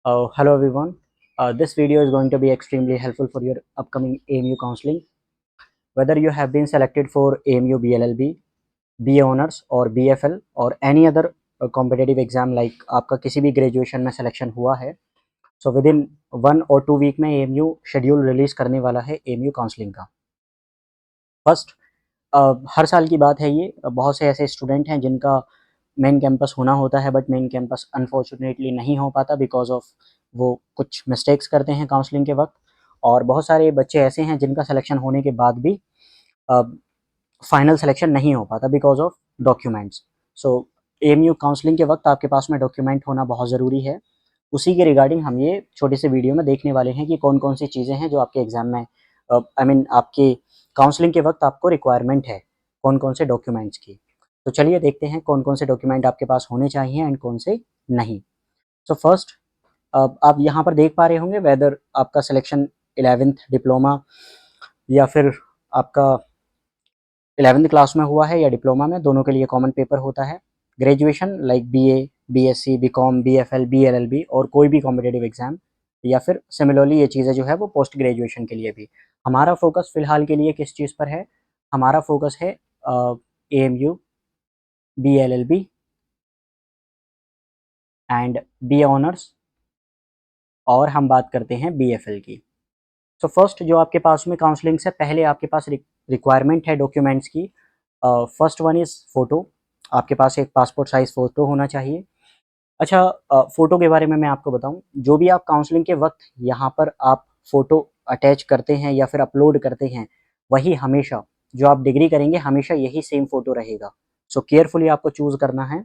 Hello everyone. This video is going to be extremely helpful for your upcoming AMU counseling. Whether you have been selected for AMU BLLB, BA Honors or BFL or any other competitive exam like आपका किसी भी graduation में selection हुआ है, so within 1 or 2 week में AMU schedule release करने वाला है AMU काउंसलिंग का. फर्स्ट, हर साल की बात है ये. बहुत से ऐसे स्टूडेंट हैं जिनका मेन कैंपस होना होता है बट मेन कैंपस अनफॉर्चुनेटली नहीं हो पाता बिकॉज ऑफ वो कुछ मिस्टेक्स करते हैं काउंसलिंग के वक्त. और बहुत सारे बच्चे ऐसे हैं जिनका सिलेक्शन होने के बाद भी फाइनल सिलेक्शन नहीं हो पाता because of documents. So AMU counselling के वक्त आपके पास में डॉक्यूमेंट होना बहुत ज़रूरी है. उसी के रिगार्डिंग हम ये छोटी सी वीडियो में देखने वाले हैं कि कौन कौन सी चीज़ें हैं जो आपके एग्जाम में आपके काउंसलिंग के वक्त आपको रिक्वायरमेंट है कौन कौन से डॉक्यूमेंट्स की. तो चलिए देखते हैं कौन कौन से डॉक्यूमेंट आपके पास होने चाहिए एंड कौन से नहीं. सो फर्स्ट, आप यहाँ पर देख पा रहे होंगे वेदर आपका सिलेक्शन 11th डिप्लोमा या फिर आपका 11th क्लास में हुआ है या डिप्लोमा में, दोनों के लिए कॉमन पेपर होता है. Graduation like BA, BSc, BCom, BFL, BLLB और कोई भी कॉम्पिटेटिव एग्जाम या फिर सिमिलरली ये चीज़ें जो है वो पोस्ट ग्रेजुएशन के लिए भी. हमारा फोकस फिलहाल के लिए किस चीज़ पर है? हमारा फोकस है AMU BLLB and BA honours और हम बात करते हैं BFL की. सो फर्स्ट, जो आपके पास में काउंसलिंग से पहले आपके पास रिक्वायरमेंट है डॉक्यूमेंट्स की. First one is photo. आपके पास एक पासपोर्ट साइज़ फ़ोटो होना चाहिए. अच्छा, फ़ोटो के बारे में मैं आपको बताऊं, जो भी आप काउंसलिंग के वक्त यहाँ पर आप फ़ोटो अटैच करते हैं या फिर अपलोड करते हैं, वही हमेशा जो आप डिग्री करेंगे हमेशा यही सेम फ़ोटो रहेगा. सो केयरफुली आपको चूज़ करना है.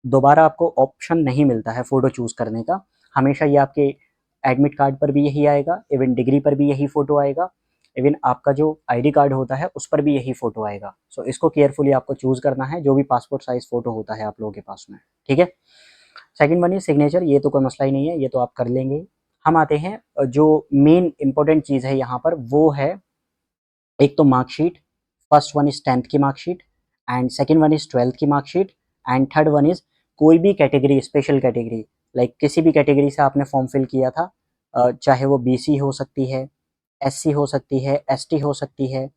दोबारा आपको ऑप्शन नहीं मिलता है फ़ोटो चूज़ करने का. हमेशा ये आपके एडमिट कार्ड पर भी यही आएगा, इवन डिग्री पर भी यही फ़ोटो आएगा, इवन आपका जो ID कार्ड होता है उस पर भी यही फ़ोटो आएगा. सो इसको केयरफुली आपको चूज़ करना है, जो भी पासपोर्ट साइज़ फ़ोटो होता है आप लोगों के पास में. ठीक है. Second one is signature. ये तो कोई मसला ही नहीं है, ये तो आप कर लेंगे. हम आते हैं जो मेन इंपॉर्टेंट चीज़ है यहाँ पर, वो है एक तो marksheet. First one is 10th की marksheet and second one is 12th की marksheet and third one is कोई भी कैटेगरी, स्पेशल कैटेगरी लाइक किसी भी कैटेगरी से आपने फॉर्म फिल किया था, चाहे वो BC हो सकती है, SC हो सकती है, ST हो सकती है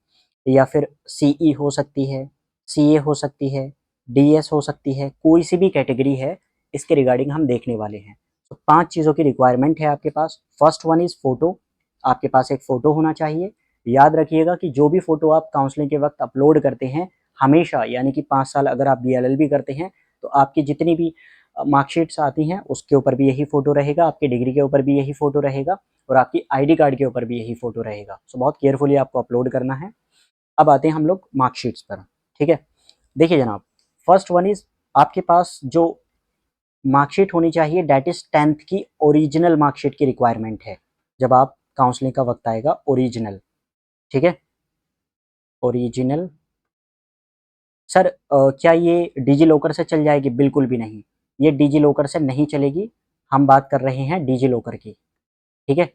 या फिर CE हो सकती है, CA हो सकती है, DS हो सकती है, कोई सी भी कैटेगरी है, इसके रिगार्डिंग हम देखने वाले हैं. तो 5 चीज़ों की रिक्वायरमेंट है आपके पास. First one is photo. आपके पास एक फ़ोटो होना चाहिए. याद रखिएगा कि जो भी फ़ोटो आप काउंसलिंग के वक्त अपलोड करते हैं हमेशा, यानी कि 5 साल अगर आप BLLB करते हैं तो आपकी जितनी भी मार्कशीट्स आती हैं उसके ऊपर भी यही फ़ोटो रहेगा, आपकी डिग्री के ऊपर भी यही फ़ोटो रहेगा और आपकी ID कार्ड के ऊपर भी यही फ़ोटो रहेगा. सो बहुत केयरफुली आपको अपलोड करना है. अब आते हैं हम लोग मार्कशीट्स पर. ठीक है. देखिए जनाब, फर्स्ट वन इज आपके पास जो मार्कशीट होनी चाहिए डेट इज 10th की ओरिजिनल मार्कशीट की रिक्वायरमेंट है. जब आप काउंसलिंग का वक्त आएगा, ओरिजिनल. ठीक है. ओरिजिनल. सर क्या ये डिजी लॉकर से चल जाएगी? बिल्कुल भी नहीं, ये डिजी लॉकर से नहीं चलेगी. हम बात कर रहे हैं डिजी लॉकर की. ठीक है.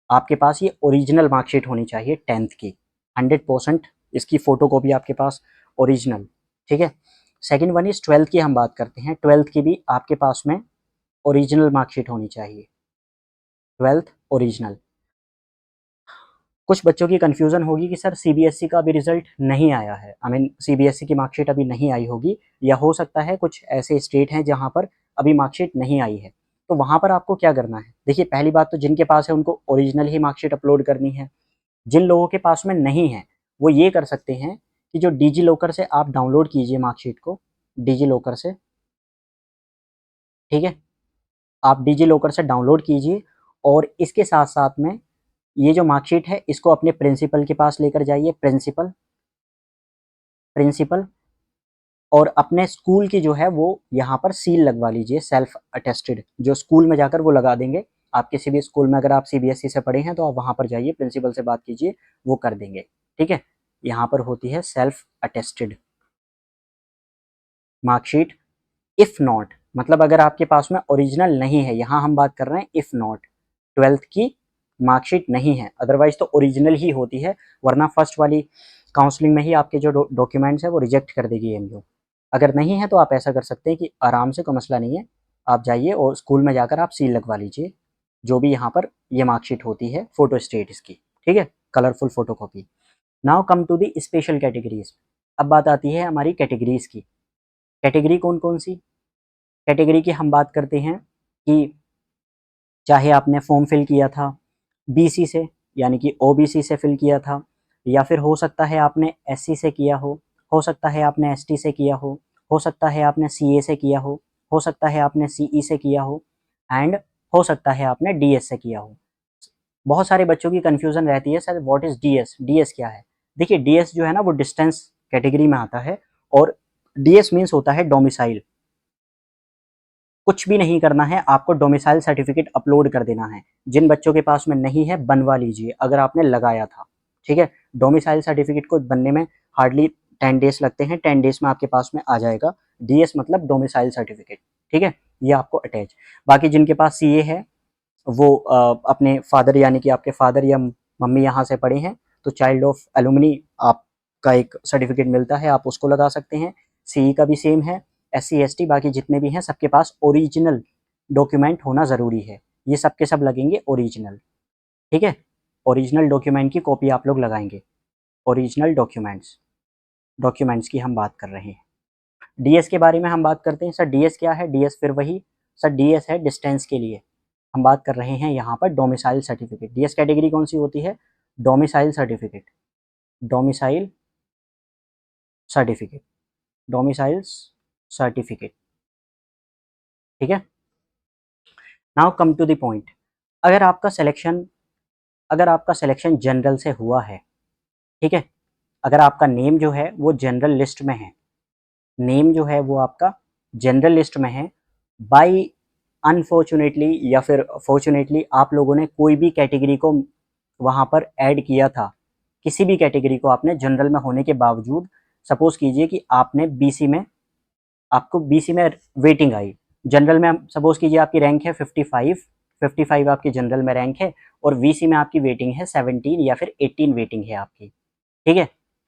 आपके पास ये ओरिजिनल मार्कशीट होनी चाहिए 10th की, 100% इसकी फ़ोटो कॉपी आपके पास ओरिजिनल. ठीक है. सेकंड वन इज़ 12th की हम बात करते हैं. 12th की भी आपके पास में ओरिजिनल मार्कशीट होनी चाहिए. 12th original. कुछ बच्चों की कन्फ्यूज़न होगी कि सर CBSE का अभी रिजल्ट नहीं आया है, CBSE की मार्कशीट अभी नहीं आई होगी, या हो सकता है कुछ ऐसे स्टेट हैं जहाँ पर अभी मार्कशीट नहीं आई है. तो वहाँ पर आपको क्या करना है? देखिए, पहली बात तो जिनके पास है उनको ओरिजिनल ही मार्कशीट अपलोड करनी है. जिन लोगों के पास में नहीं है वो ये कर सकते हैं कि जो डिजी लॉकर से आप डाउनलोड कीजिए मार्कशीट को, डिजी लॉकर से. ठीक है. आप डिजी लॉकर से डाउनलोड कीजिए और इसके साथ साथ में ये जो मार्कशीट है इसको अपने प्रिंसिपल के पास लेकर जाइए. Principal, principal. और अपने स्कूल की जो है वो यहाँ पर सील लगवा लीजिए, सेल्फ अटेस्टेड, जो स्कूल में जाकर वो लगा देंगे. आप किसी भी स्कूल में अगर आप CBSE से पढ़े हैं तो आप वहाँ पर जाइए, प्रिंसिपल से बात कीजिए, वो कर देंगे. ठीक है. यहाँ पर होती है self attested marksheet. If not, मतलब अगर आपके पास में ओरिजिनल नहीं है, यहाँ हम बात कर रहे हैं इफ़ नॉट, 12th की मार्कशीट नहीं है, अदरवाइज तो ओरिजिनल ही होती है, वरना फर्स्ट वाली काउंसलिंग में ही आपके जो डॉक्यूमेंट्स है वो रिजेक्ट कर देगी AMU. अगर नहीं है तो आप ऐसा कर सकते हैं कि आराम से, कोई मसला नहीं है, आप जाइए और स्कूल में जाकर आप सील लगवा लीजिए, जो भी यहाँ पर ये मार्कशीट होती है फोटो स्टेट इसकी, ठीक है, colourful photocopy. Now come to the special categories. अब बात आती है हमारी कैटेगरीज की। कैटेगरी कौन कौन सी? कैटेगरी की हम बात करते हैं कि चाहे आपने फॉर्म फिल किया था बीसी से, यानी कि ओबीसी से फिल किया था, या फिर हो सकता है आपने एससी से किया हो सकता है आपने एसटी से किया हो सकता है आपने सीए से किया हो सकता है आपने सीई से किया हो, एंड हो सकता है आपने डीएस से किया हो। बहुत सारे बच्चों की कन्फ्यूजन रहती है, sir what is DS, DS क्या है? देखिए डीएस जो है ना वो डिस्टेंस कैटेगरी में आता है, और डीएस मीन्स होता है डोमिसाइल। कुछ भी नहीं करना है, आपको डोमिसाइल सर्टिफिकेट अपलोड कर देना है। जिन बच्चों के पास में नहीं है बनवा लीजिए अगर आपने लगाया था, ठीक है। डोमिसाइल सर्टिफिकेट को बनने में हार्डली 10 डेज लगते हैं, 10 डेज में आपके पास में आ जाएगा। डीएस मतलब डोमिसाइल सर्टिफिकेट, ठीक है, ये आपको अटैच। बाकी जिनके पास सीए है वो अपने फादर यानी कि आपके फादर या मम्मी यहाँ से पढ़े हैं तो चाइल्ड ऑफ एलुमनी आपका एक सर्टिफिकेट मिलता है, आप उसको लगा सकते हैं। सीई का भी सेम है। एससी एसटी बाकी जितने भी हैं सबके पास ओरिजिनल डॉक्यूमेंट होना ज़रूरी है, ये सब के सब लगेंगे ओरिजिनल, ठीक है। ओरिजिनल डॉक्यूमेंट की कॉपी आप लोग लगाएंगे। ओरिजिनल डॉक्यूमेंट्स, डॉक्यूमेंट्स की हम बात कर रहे हैं। डीएस के बारे में हम बात करते हैं। सर डीएस क्या है? डीएस फिर वही, सर डीएस है डिस्टेंस के लिए। हम बात कर रहे हैं यहाँ पर डोमिसाइल सर्टिफिकेट। डीएस कैटेगरी कौन सी होती है? Domicile certificate, domicile certificate, domicile certificate, ठीक है। Now come to the point. अगर आपका सिलेक्शन अगर आपका सिलेक्शन जनरल से हुआ है, ठीक है, अगर आपका नेम जो है वो जनरल लिस्ट में है, नेम जो है वो आपका जनरल लिस्ट में है, बाई अनफॉर्चुनेटली या फिर फॉर्चुनेटली आप लोगों ने कोई भी कैटेगरी को वहाँ पर ऐड किया था, किसी भी कैटेगरी को आपने जनरल में होने के बावजूद, सपोज कीजिए कि आपने बीसी में, आपको बीसी में वेटिंग आई, जनरल में सपोज कीजिए आपकी रैंक है 55 आपकी जनरल में रैंक है, और वीसी में आपकी वेटिंग है 17 या फिर 18 वेटिंग है आपकी, ठीक है।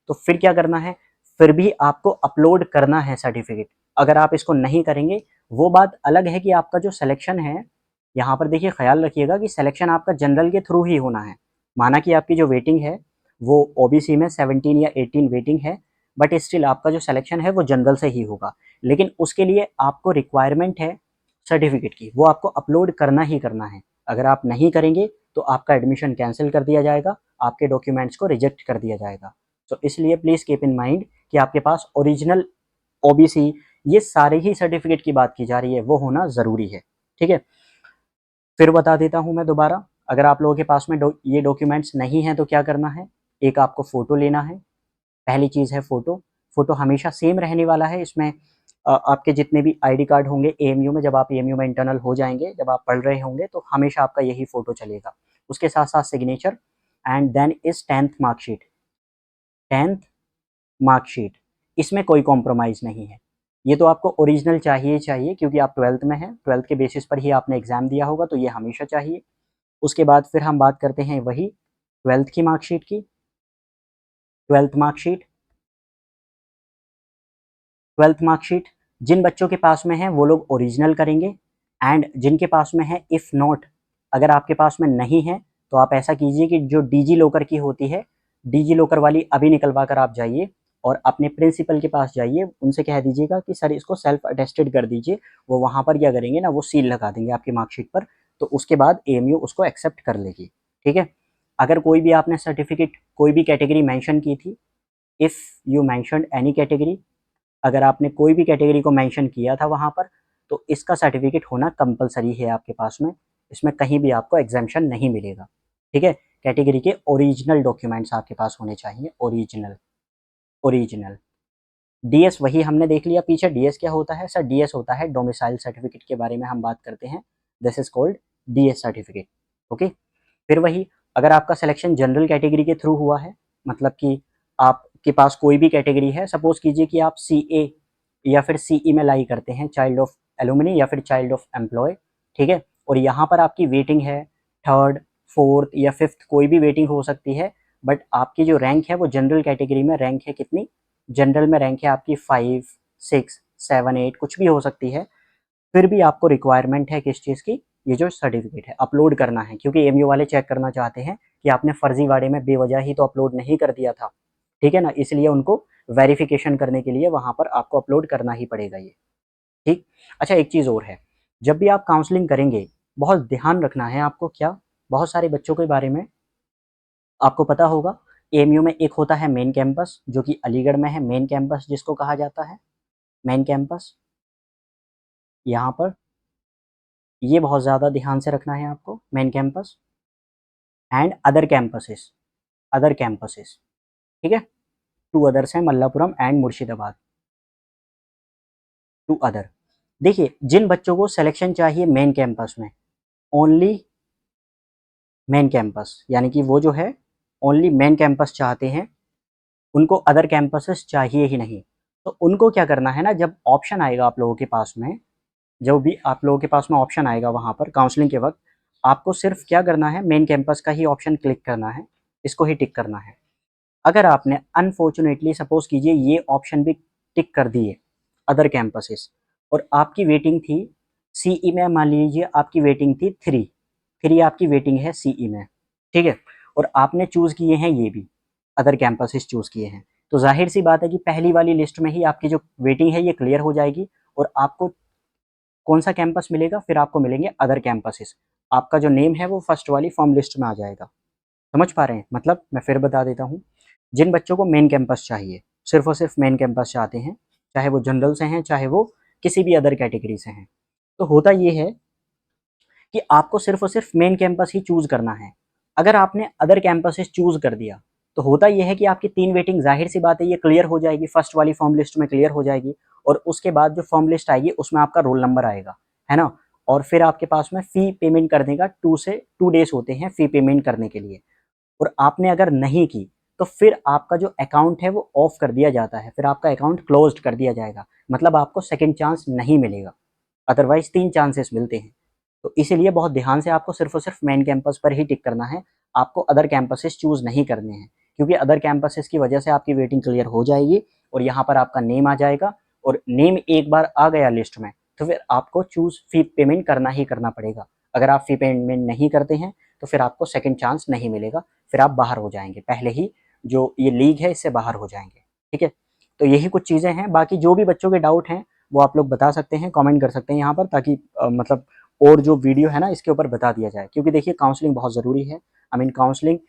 तो फिर क्या करना है? फिर भी आपको अपलोड करना है सर्टिफिकेट। अगर आप इसको नहीं करेंगे, वो बात अलग है कि आपका जो सिलेक्शन है, यहाँ पर देखिए ख्याल रखिएगा कि सिलेक्शन आपका जनरल के थ्रू ही होना है। माना कि आपकी जो वेटिंग है वो ओबीसी में 17 या 18 वेटिंग है, बट स्टिल आपका जो सिलेक्शन है वो जनरल से ही होगा। लेकिन उसके लिए आपको रिक्वायरमेंट है सर्टिफिकेट की, वो आपको अपलोड करना ही करना है। अगर आप नहीं करेंगे तो आपका एडमिशन कैंसिल कर दिया जाएगा, आपके डॉक्यूमेंट्स को रिजेक्ट कर दिया जाएगा। तो इसलिए प्लीज़ कीप इन माइंड कि आपके पास ओरिजिनल ओबीसी, ये सारे ही सर्टिफिकेट की बात की जा रही है, वो होना ज़रूरी है, ठीक है। फिर बता देता हूँ मैं दोबारा, अगर आप लोगों के पास में ये डॉक्यूमेंट्स नहीं हैं तो क्या करना है? एक आपको फ़ोटो लेना है। पहली चीज़ है फ़ोटो। फ़ोटो हमेशा सेम रहने वाला है इसमें। आपके जितने भी आईडी कार्ड होंगे एएमयू में, जब आप एएमयू में इंटरनल हो जाएंगे, जब आप पढ़ रहे होंगे तो हमेशा आपका यही फ़ोटो चलेगा। उसके साथ साथ signature, and then is 10th marksheet. 10th marksheet, इसमें कोई कॉम्प्रोमाइज़ नहीं है। ये तो आपको ओरिजिनल चाहिए चाहिए, क्योंकि आप 12th में हैं, 12th के बेसिस पर ही आपने एग्ज़ाम दिया होगा, तो ये हमेशा चाहिए। उसके बाद फिर हम बात करते हैं वही 12th की मार्कशीट की। 12th मार्कशीट, 12th मार्कशीट जिन बच्चों के पास में है वो लोग ओरिजिनल करेंगे, एंड जिनके पास में है इफ़ नॉट, अगर आपके पास में नहीं है तो आप ऐसा कीजिए कि जो डीजी लॉकर की होती है, डीजी लॉकर वाली अभी निकलवा कर आप जाइए और अपने प्रिंसिपल के पास जाइए, उनसे कह दीजिएगा कि सर इसको सेल्फ अटेस्टेड कर दीजिए। वो वहाँ पर क्या करेंगे ना, वो सील लगा देंगे आपकी मार्कशीट पर, तो उसके बाद एएमयू उसको एक्सेप्ट कर लेगी, ठीक है। अगर कोई भी आपने सर्टिफिकेट कोई भी कैटेगरी मेंशन की थी, if you mentioned any category, अगर आपने कोई भी कैटेगरी को मेंशन किया था वहाँ पर, तो इसका सर्टिफिकेट होना कंपलसरी है आपके पास में। इसमें कहीं भी आपको एग्जाम्पशन नहीं मिलेगा, ठीक है। कैटेगरी के ओरिजिनल डॉक्यूमेंट्स आपके पास होने चाहिए, ओरिजिनल, ओरिजिनल। डीएस वही हमने देख लिया पीछे। डीएस क्या होता है? सर डीएस होता है डोमिसाइल सर्टिफिकेट के बारे में हम बात करते हैं। This is called DS certificate, okay. फिर वही, अगर आपका सिलेक्शन जनरल कैटेगरी के थ्रू हुआ है, मतलब कि आपके पास कोई भी कैटेगरी है, सपोज कीजिए कि आप सीए या फिर सीई में लाई करते हैं, चाइल्ड ऑफ एलुमनी या फिर चाइल्ड ऑफ एम्प्लॉय, ठीक है, और यहाँ पर आपकी वेटिंग है 3rd 4th या 5th, कोई भी वेटिंग हो सकती है, बट आपकी जो रैंक है वो जनरल कैटेगरी में रैंक है कितनी? जनरल में रैंक है आपकी 5 6 7 8 कुछ भी हो सकती है। फिर भी आपको रिक्वायरमेंट है किस चीज़ की, ये जो सर्टिफिकेट है अपलोड करना है, क्योंकि एमयू वाले चेक करना चाहते हैं कि आपने फर्जीवाड़े में बेवजह ही तो अपलोड नहीं कर दिया था, ठीक है ना, इसलिए उनको वेरिफिकेशन करने के लिए वहाँ पर आपको अपलोड करना ही पड़ेगा ये, ठीक। अच्छा एक चीज़ और है, जब भी आप काउंसलिंग करेंगे बहुत ध्यान रखना है आपको, क्या, बहुत सारे बच्चों के बारे में आपको पता होगा, एएमयू में एक होता है मेन कैंपस जो कि अलीगढ़ में है, मेन कैंपस जिसको कहा जाता है मेन कैंपस, यहाँ पर ये बहुत ज़्यादा ध्यान से रखना है आपको, main campus and other campuses, ठीक है, टू अदर्स हैं Malappuram and Murshidabad, two other. देखिए जिन बच्चों को सिलेक्शन चाहिए मेन कैंपस में, ओनली मेन कैंपस, यानी कि वो जो है ओनली मेन कैंपस चाहते हैं, उनको अदर कैंपसेस चाहिए ही नहीं। तो उनको क्या करना है ना, जब ऑप्शन आएगा आप लोगों के पास में, जो भी आप लोगों के पास में ऑप्शन आएगा वहाँ पर काउंसलिंग के वक्त, आपको सिर्फ क्या करना है, मेन कैंपस का ही ऑप्शन क्लिक करना है, इसको ही टिक करना है। अगर आपने अनफॉर्चुनेटली सपोज कीजिए ये ऑप्शन भी टिक कर दिए अदर कैंपसेस, और आपकी वेटिंग थी सीई में, मान लीजिए आपकी वेटिंग थी 3 आपकी वेटिंग है सीई में, ठीक है, और आपने चूज़ किए हैं ये भी अदर कैंपसेस चूज़ किए हैं, तो जाहिर सी बात है कि पहली वाली लिस्ट में ही आपकी जो वेटिंग है ये क्लियर हो जाएगी, और आपको कौन सा कैंपस मिलेगा, फिर आपको मिलेंगे अदर कैंपसेस, आपका जो नेम है वो फर्स्ट वाली फॉर्म लिस्ट में आ जाएगा। समझ पा रहे हैं, मतलब मैं फिर बता देता हूँ, जिन बच्चों को मेन कैंपस चाहिए, सिर्फ और सिर्फ मेन कैंपस चाहते हैं, चाहे वो जनरल से हैं चाहे वो किसी भी अदर कैटेगरी से हैं, तो होता ये है कि आपको सिर्फ और सिर्फ मेन कैंपस ही चूज करना है। अगर आपने अदर कैंपसेस चूज कर दिया तो होता यह है कि आपकी 3 वेटिंग जाहिर सी बात है ये क्लियर हो जाएगी, फर्स्ट वाली फॉर्म लिस्ट में क्लियर हो जाएगी, और उसके बाद जो फॉर्म लिस्ट आएगी उसमें आपका रोल नंबर आएगा, है ना, और फिर आपके पास में फ़ी पेमेंट करने का 2 डेज़ होते हैं फ़ी पेमेंट करने के लिए, और आपने अगर नहीं की तो फिर आपका जो अकाउंट है वो ऑफ कर दिया जाता है, फिर आपका अकाउंट क्लोज्ड कर दिया जाएगा, मतलब आपको सेकंड चांस नहीं मिलेगा, अदरवाइज 3 चांसेस मिलते हैं। तो इसीलिए बहुत ध्यान से आपको सिर्फ और सिर्फ मेन कैंपस पर ही टिक करना है, आपको अदर कैंपसेस चूज़ नहीं करने हैं, क्योंकि अदर कैंपसेस की वजह से आपकी वेटिंग क्लियर हो जाएगी और यहाँ पर आपका नेम आ जाएगा, और नेम एक बार आ गया लिस्ट में तो फिर आपको चूज़ फ़ी पेमेंट करना ही करना पड़ेगा। अगर आप फ़ी पेमेंट नहीं करते हैं तो फिर आपको सेकंड चांस नहीं मिलेगा, फिर आप बाहर हो जाएंगे, पहले ही जो ये लीग है इससे बाहर हो जाएंगे, ठीक है। तो यही कुछ चीज़ें हैं, बाकी जो भी बच्चों के डाउट हैं वो आप लोग बता सकते हैं, कमेंट कर सकते हैं यहाँ पर, ताकि मतलब और जो वीडियो है ना इसके ऊपर बता दिया जाए, क्योंकि देखिए काउंसलिंग बहुत ज़रूरी है, आई मीन काउंसलिंग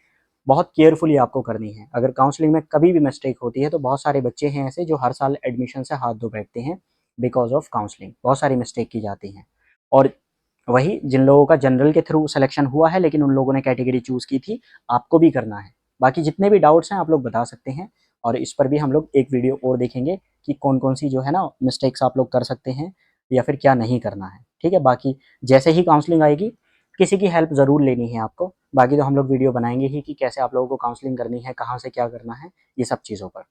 बहुत केयरफुली आपको करनी है। अगर काउंसलिंग में कभी भी मिस्टेक होती है तो बहुत सारे बच्चे हैं ऐसे जो हर साल एडमिशन से हाथ धो बैठते हैं, बिकॉज ऑफ काउंसलिंग बहुत सारी मिस्टेक की जाती हैं। और वही जिन लोगों का जनरल के थ्रू सिलेक्शन हुआ है लेकिन उन लोगों ने कैटेगरी चूज़ की थी, आपको भी करना है। बाकी जितने भी डाउट्स हैं आप लोग बता सकते हैं, और इस पर भी हम लोग एक वीडियो और देखेंगे कि कौन कौन सी जो है ना मिस्टेक्स आप लोग कर सकते हैं या फिर क्या नहीं करना है, ठीक है। बाकी जैसे ही काउंसलिंग आएगी किसी की हेल्प ज़रूर लेनी है आपको, बाकी तो हम लोग वीडियो बनाएंगे ही कि कैसे आप लोगों को काउंसलिंग करनी है, कहाँ से क्या करना है, ये सब चीज़ों पर।